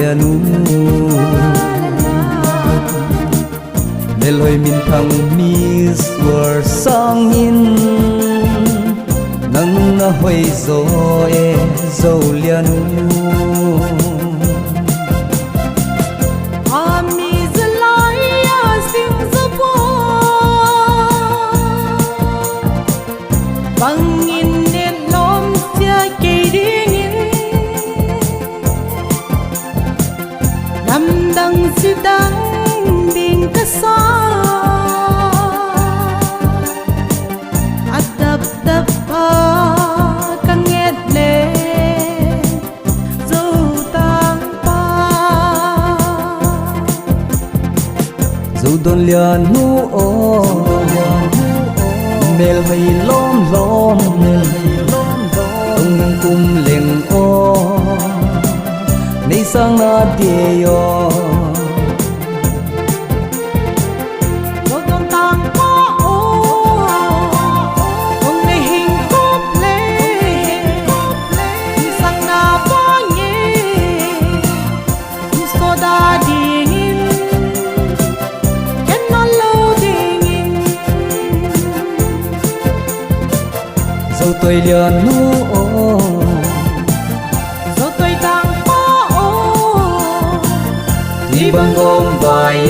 lianu để lôi min thăng mi suar sang in nắng na hoy zo e zo lianu bangin net lom chia kỳ điên năm đằng siêu đắng điên cả xa đập đập căng nghe lệ dù tăng pa dù đồn lianu o mel hay lom lom tung kum leng o nei sang na de yo một con tang pa o ông nei hình cốp lê sang na pa nhé so da đi dẫu tôi lianu dẫu tôi đang có đi bằng gom vài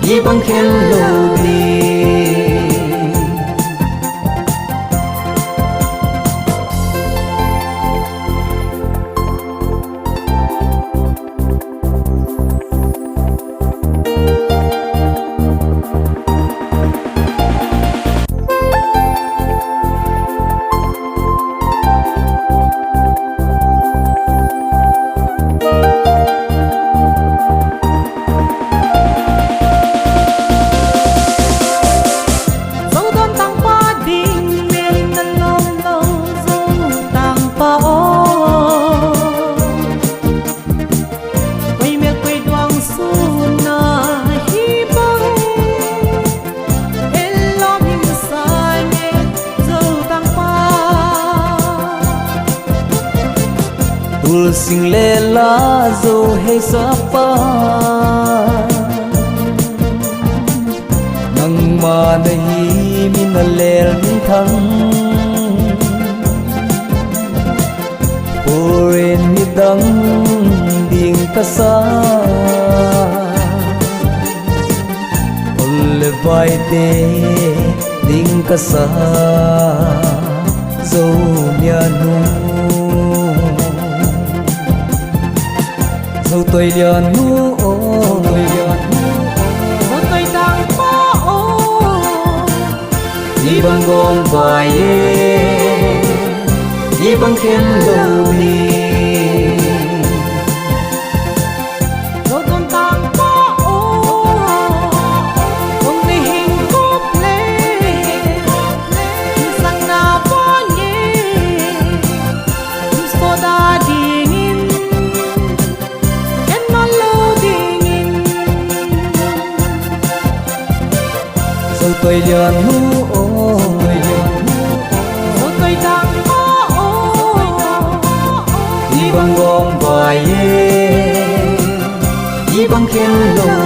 đi bằng khen lâu đi tul sing le la zo he sapa nang ma nahi min ler min thang poren mi dang ding ka sa ol vai te ding ka sa zo nya nu dẫu tôi lianu dẫu tôi đang có đi bằng gom vài đi bằng khen lâu đi dẫu tôi đang có ông đi hình cốp lê sang na po nhé so da đi dẫu tôi lianu dẫu tôi đang có đi bằng gom vài đi bằng khen lâu